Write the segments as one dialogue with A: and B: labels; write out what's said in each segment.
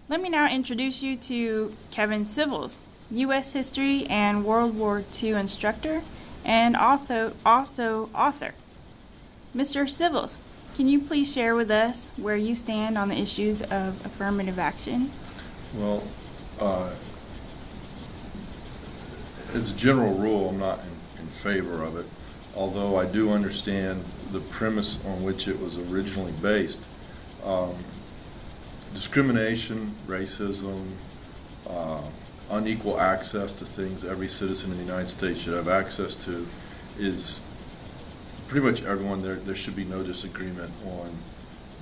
A: Let me now introduce you to Kevin Sivils, U.S. History and World War II instructor and also author. Mr. Sivils, can you please share with us where you stand on the issues of affirmative action?
B: Well, as a general rule, I'm not in favor of it, although I do understand the premise on which it was originally based. Discrimination, racism, unequal access to things every citizen in the United States should have access to is pretty much everyone. There should be no disagreement on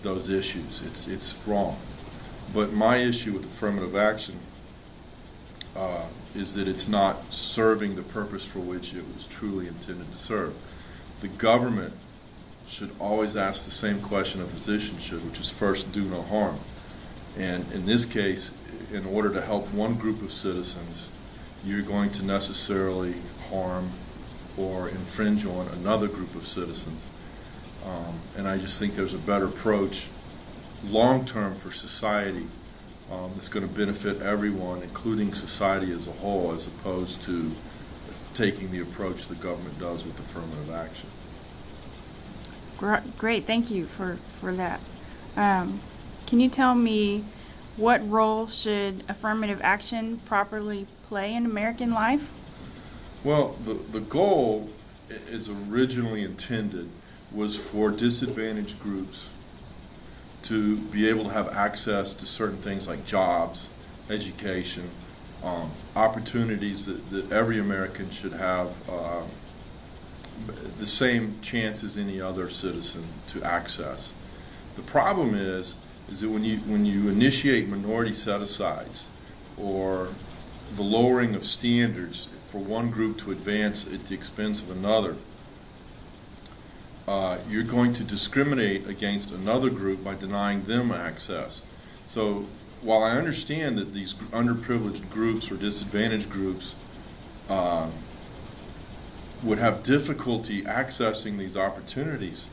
B: those issues. It's wrong. But my issue with affirmative action is that it's not serving the purpose for which it was truly intended to serve. The government should always ask the same question a physician should, which is first, do no harm. And in this case, in order to help one group of citizens, you're going to necessarily harm or infringe on another group of citizens. And I just think there's a better approach long-term for society that's going to benefit everyone, including society as a whole, as opposed to taking the approach the government does with affirmative action.
A: Great, thank you for that. Can you tell me what role should affirmative action properly play in American life?
B: Well, the goal, as originally intended, was for disadvantaged groups to be able to have access to certain things like jobs, education, opportunities that every American should have the same chance as any other citizen to access. The problem is that when you initiate minority set-asides or the lowering of standards for one group to advance at the expense of another, you're going to discriminate against another group by denying them access. So while I understand that these underprivileged groups or disadvantaged groups would have difficulty accessing these opportunities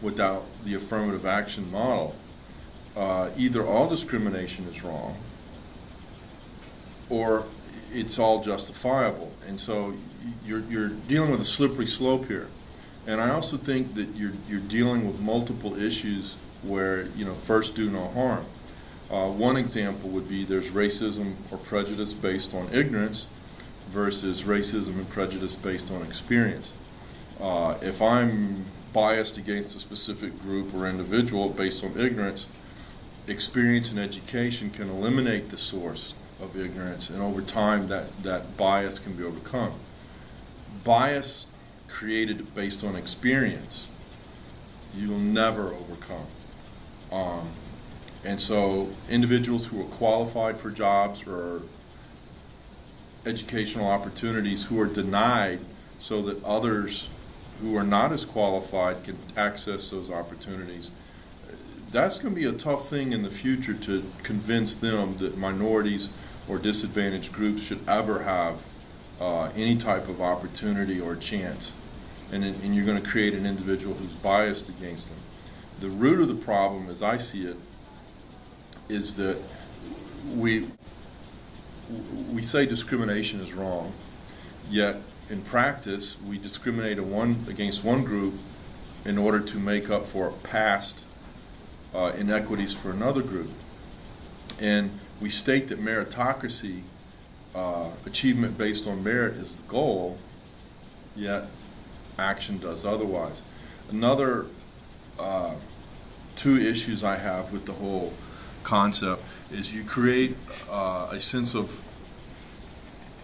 B: without the affirmative action model, either all discrimination is wrong or it's all justifiable. And so you're dealing with a slippery slope here. And I also think that you're dealing with multiple issues where, first, do no harm. One example would be there's racism or prejudice based on ignorance versus racism and prejudice based on experience. If I'm biased against a specific group or individual based on ignorance, experience and education can eliminate the source of ignorance, and over time that bias can be overcome. Bias created based on experience, you'll never overcome. And so individuals who are qualified for jobs or educational opportunities who are denied so that others who are not as qualified can access those opportunities, that's going to be a tough thing in the future to convince them that minorities or disadvantaged groups should ever have any type of opportunity or chance. And you're going to create an individual who's biased against them. The root of the problem, as I see it, is that we say discrimination is wrong, yet in practice we discriminate against one group in order to make up for past inequities for another group. And we state that meritocracy, achievement based on merit, is the goal, yet action does otherwise. Another two issues I have with the whole concept is you create a sense of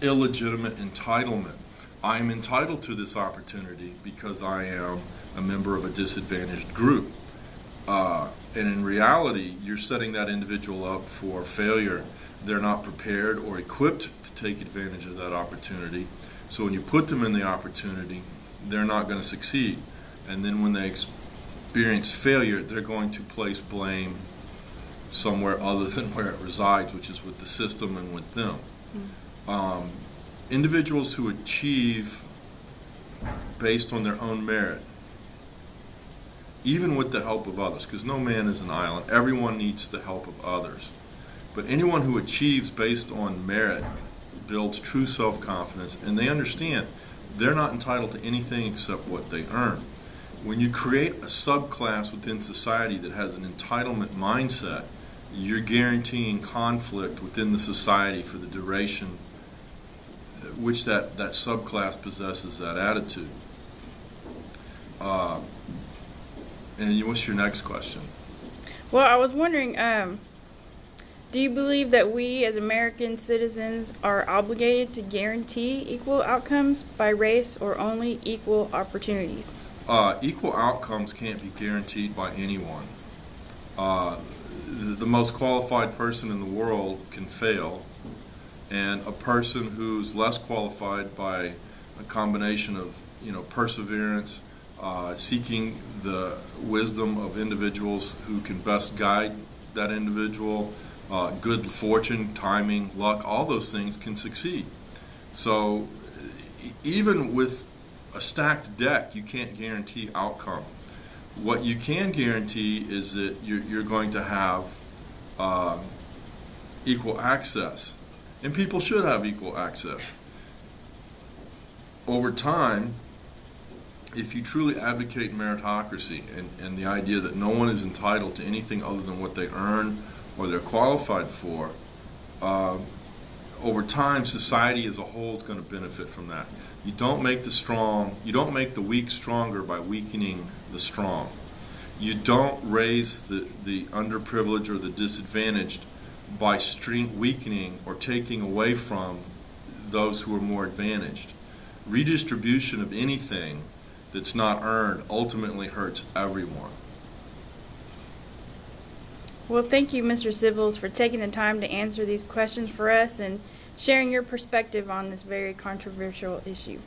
B: illegitimate entitlement. I'm entitled to this opportunity because I am a member of a disadvantaged group. And in reality, you're setting that individual up for failure. They're not prepared or equipped to take advantage of that opportunity. So when you put them in the opportunity, they're not going to succeed. And then when they experience failure, they're going to place blame somewhere other than where it resides, which is with the system and with them. Individuals who achieve based on their own merit, even with the help of others, because no man is an island, everyone needs the help of others. But anyone who achieves based on merit builds true self-confidence, and they understand they're not entitled to anything except what they earn. When you create a subclass within society that has an entitlement mindset, you're guaranteeing conflict within the society for the duration which that subclass possesses that attitude. And what's your next question?
A: Well, I was wondering, do you believe that we as American citizens are obligated to guarantee equal outcomes by race or only equal opportunities?
B: Equal outcomes can't be guaranteed by anyone. The most qualified person in the world can fail, and a person who's less qualified, by a combination of perseverance, seeking the wisdom of individuals who can best guide that individual, good fortune, timing, luck, all those things can succeed. So even with a stacked deck, you can't guarantee outcome. What you can guarantee is that you're going to have equal access, and people should have equal access. Over time, if you truly advocate meritocracy and the idea that no one is entitled to anything other than what they earn or they're qualified for, over time, society as a whole is going to benefit from that. You don't make the weak stronger by weakening the strong. You don't raise the underprivileged or the disadvantaged by weakening or taking away from those who are more advantaged. Redistribution of anything that's not earned ultimately hurts everyone.
A: Well, thank you, Mr. Sivils, for taking the time to answer these questions for us and sharing your perspective on this very controversial issue.